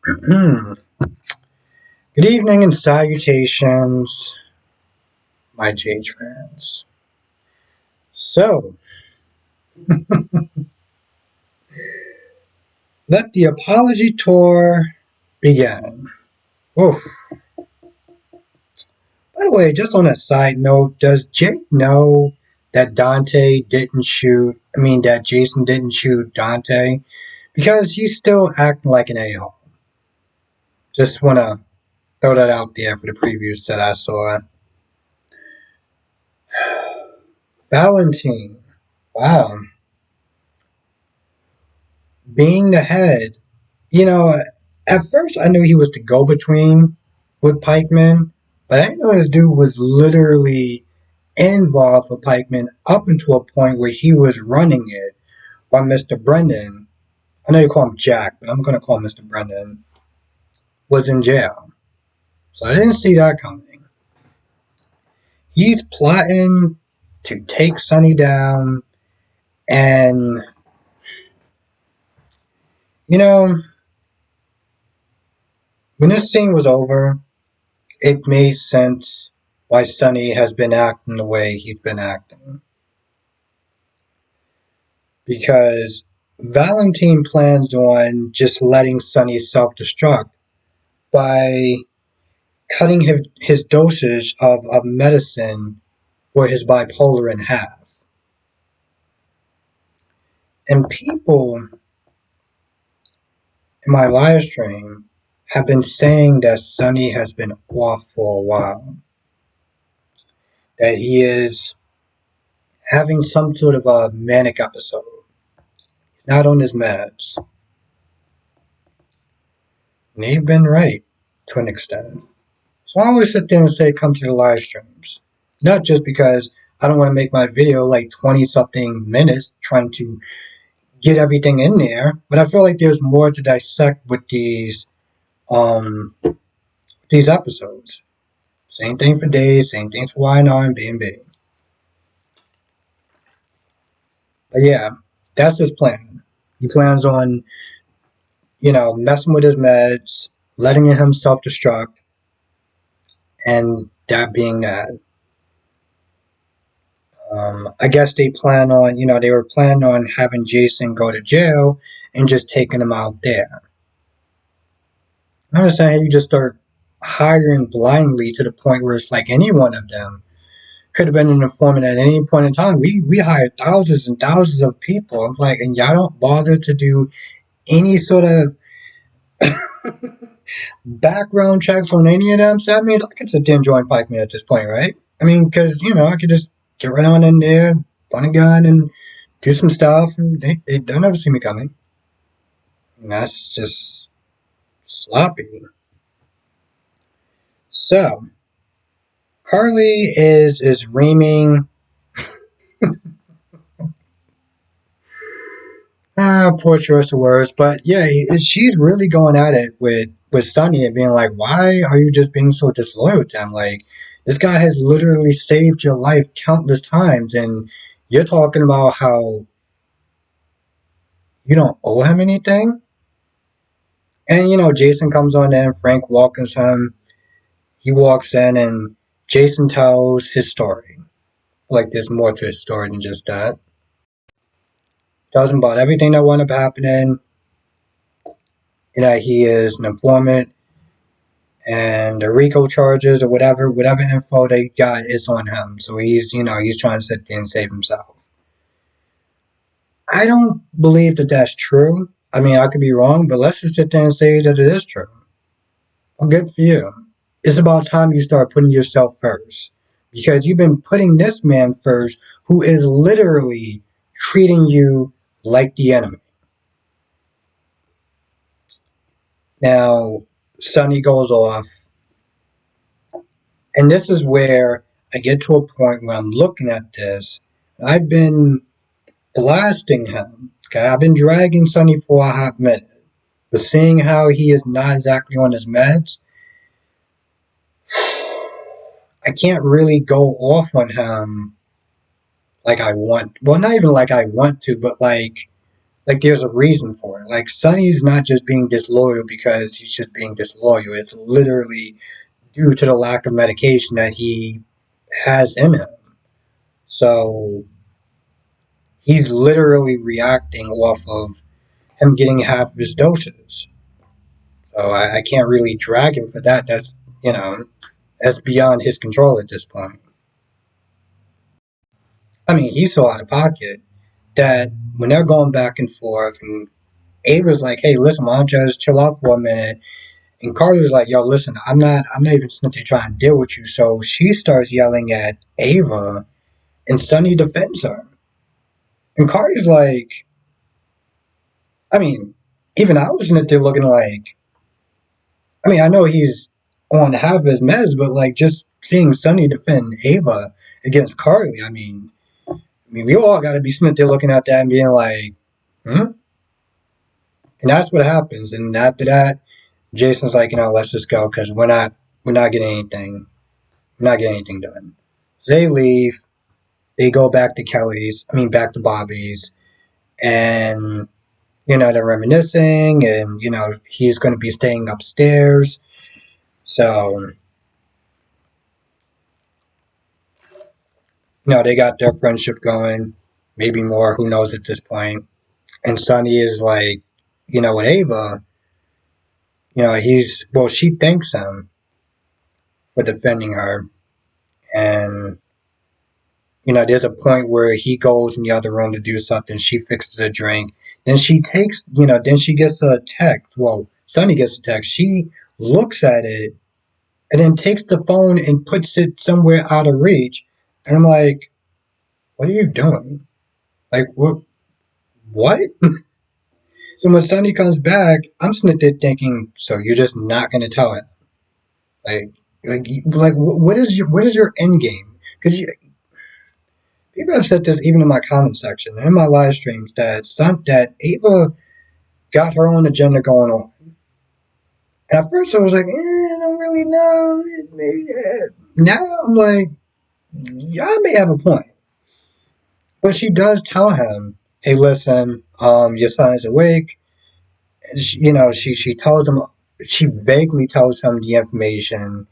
Good evening and salutations, my JH fans. So, let the apology tour begin. Oof. By the way, just on a side note, does Jake know that that Jason didn't shoot Dante? Because he's still acting like an a-hole. Just want to throw that out there for the previews that I saw. Valentine. Wow. Being the head. You know, at first I knew he was the go-between with Pikeman, but I didn't know this dude was literally involved with Pikeman up until a point where he was running it while Mr. Brendan, I know you call him Jack, but I'm going to call him Mr. Brendan, was in jail. So I didn't see that coming. He's plotting to take Sonny down, and, you know, when this scene was over, it made sense why Sonny has been acting the way he's been acting. Because Valentine plans on just letting Sonny self-destruct by cutting his dosage of medicine for his bipolar in half. And people in my live stream have been saying that Sonny has been off for a while. That he is having some sort of a manic episode. He's not on his meds. And they've been right to an extent. So I always sit there and say come to the live streams. Not just because I don't want to make my video like 20 something minutes trying to get everything in there, but I feel like there's more to dissect with these episodes. Same thing for Days, same thing for YNR and B&B. But yeah, that's his plan. He plans on, messing with his meds, letting him self-destruct, and that being that. I guess they they were planning on having Jason go to jail and just taking him out there. I understand how you just start hiring blindly to the point where it's like any one of them could have been an informant at any point in time. We hired thousands and thousands of people. I'm like, and y'all don't bother to do any sort of background checks on any of them. So that means I could sit there and join Pikeman at this point, right? I mean, because I could just get right on in there, point a gun, and do some stuff, and they'll never see me coming. And that's just sloppy. So Carly is reaming. Poor choice of words, but yeah, she's really going at it with Sonny and being like, "Why are you just being so disloyal to him? Like, this guy has literally saved your life countless times, and you're talking about how you don't owe him anything." And Jason comes on in, Frank welcomes him. He walks in, and Jason tells his story. Like, there's more to his story than just that. Tells him about everything that wound up happening. He is an informant, and the RICO charges or whatever info they got is on him. So he's trying to sit there and save himself. I don't believe that that's true. I mean, I could be wrong, but let's just sit there and say that it is true. Well, good for you. It's about time you start putting yourself first. Because you've been putting this man first who is literally treating you like the enemy. Now, Sonny goes off. And this is where I get to a point where I'm looking at this. I've been blasting him. Okay, I've been dragging Sonny for a hot minute. But seeing how he is not exactly on his meds, I can't really go off on him like I want. Well, not even like I want to, but like like there's a reason for it. Like Sonny's not just being disloyal because he's just being disloyal. It's literally due to the lack of medication that he has in him. So he's literally reacting off of him getting half of his doses. So I can't really drag him for that. That's beyond his control at this point. I mean, he's so out of pocket that when they're going back and forth, and Ava's like, "Hey, listen, why don't you just chill out for a minute?" And Carly's like, "Yo, listen, I'm not even simply trying to deal with you." So she starts yelling at Ava, and Sonny defends her. And Carly's like, I mean, even I was sitting there looking like, I mean, I know he's on half his meds, but like just seeing Sonny defend Ava against Carly, I mean, we all got to be sitting there looking at that and being like, hmm? And that's what happens. And after that, Jason's like, let's just go because we're not getting anything, we're not getting anything done. So they leave. They go back to back to Bobby's, and they're reminiscing, and he's going to be staying upstairs. So they got their friendship going, maybe more. Who knows at this point? And Sonny is like, with Ava, she thanks him for defending her, and there's a point where he goes in the other room to do something. She fixes a drink. Then she gets a text. Well, Sonny gets a text. She looks at it and then takes the phone and puts it somewhere out of reach. And I'm like, what are you doing? Like, what? What? So when Sonny comes back, I'm sitting there thinking, so you're just not going to tell him? Like, what is your end game? Because people have said this even in my comment section and in my live streams that Ava got her own agenda going on. And at first I was like, I don't really know. Maybe, now I'm like, yeah, I may have a point. But she does tell him, hey, listen, your son is awake. She tells him, she vaguely tells him the information.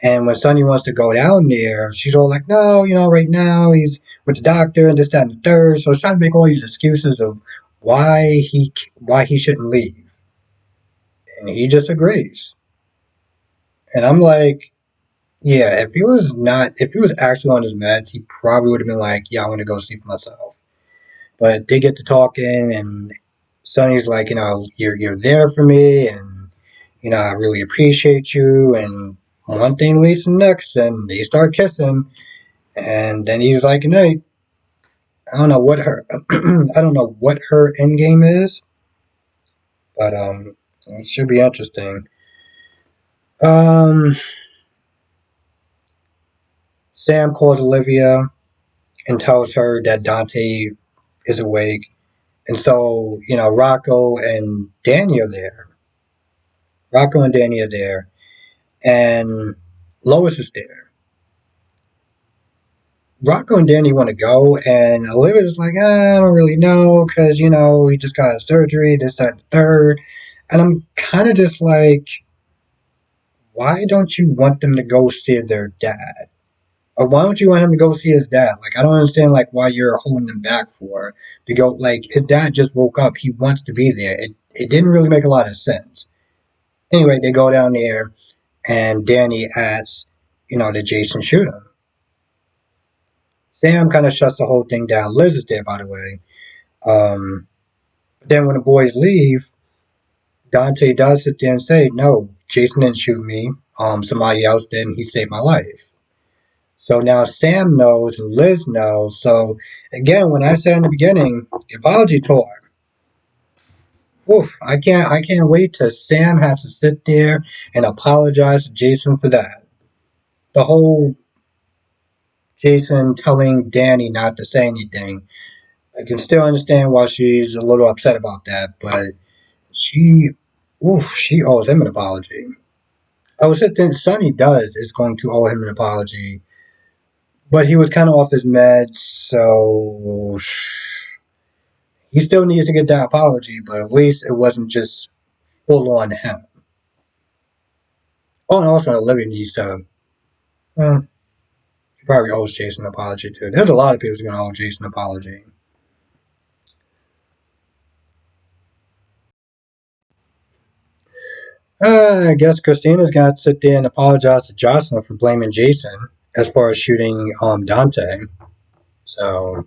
And when Sonny wants to go down there, she's all like, no, right now he's with the doctor and this, that, and the third. So it's trying to make all these excuses of why he shouldn't leave. And he just agrees. And I'm like, yeah, if he was actually on his meds, he probably would have been like, yeah, I want to go sleep myself. But they get to talking, and Sonny's like, you're there for me, and I really appreciate you. And one thing leads to the next, and they start kissing. And then he's like, "Hey, I don't know what her, I don't know what her end game is, but it should be interesting." Um, Sam calls Olivia and tells her that Dante is awake, and so Rocco and Danny are there. Rocco and Danny are there, and Lois is there. Rocco and Danny want to go, and Olivia's like, I don't really know, because, he just got a surgery, this, that, and the third. And I'm kind of just like, why don't you want them to go see their dad? Or why don't you want him to go see his dad? Like, I don't understand, like, why you're holding him back for. To go, like, his dad just woke up. He wants to be there. It didn't really make a lot of sense. Anyway, they go down there, and Danny asks, did Jason shoot him? Sam kind of shuts the whole thing down. Liz is there, by the way. Um, but then when the boys leave, Dante does sit there and say, "No, Jason didn't shoot me. Somebody else did, and he saved my life." So now Sam knows and Liz knows. So again, when I said in the beginning, the apology tour. Oof, I can't wait till Sam has to sit there and apologize to Jason for that. The whole Jason telling Danny not to say anything. I can still understand why she's a little upset about that, but she, she owes him an apology. I would say Sonny does is going to owe him an apology, but he was kind of off his meds, so He still needs to get that apology, but at least it wasn't just full on him. Oh, and also Olivia needs to. Well, she probably owes Jason an apology too. There's a lot of people who's gonna owe Jason an apology. I guess Christina's gonna sit there and apologize to Jocelyn for blaming Jason as far as shooting Dante. So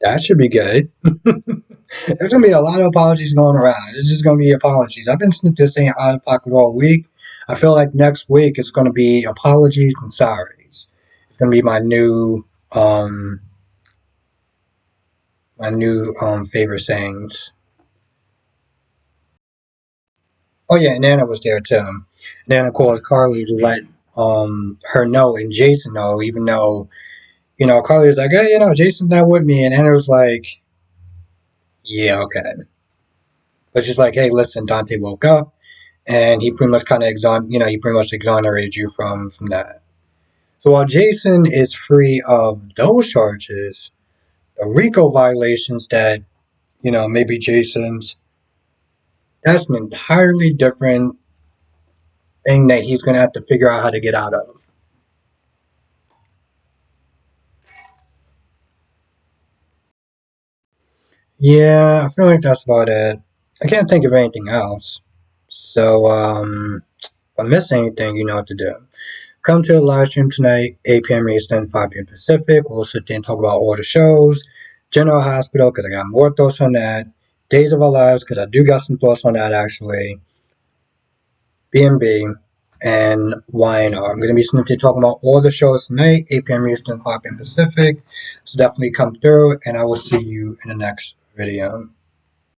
that should be good. There's gonna be a lot of apologies going around. It's just gonna be apologies. I've been just saying out of pocket all week. I feel like next week it's gonna be apologies and sorries. It's gonna be um my new favorite sayings. Oh yeah, and Nana was there too. Nana called Carly to let her know and Jason know, even though, Carly was like, hey, Jason's not with me, and Nana was like, yeah, okay. But she's like, hey, listen, Dante woke up and he pretty much he pretty much exonerated you from that. So while Jason is free of those charges, the RICO violations that, maybe Jason's, that's an entirely different thing that he's gonna have to figure out how to get out of. Yeah, I feel like that's about it. I can't think of anything else. So, if I miss anything, you know what to do. Come to the live stream tonight, 8 p.m. Eastern, 5 p.m. Pacific. We'll sit there and talk about all the shows. General Hospital, because I got more thoughts on that. Days of Our Lives, because I do got some thoughts on that actually. B&B, and YNR. I'm going to be sitting there talking about all the shows tonight, 8 p.m. Eastern, 5 p.m. Pacific. So definitely come through, and I will see you in the next video.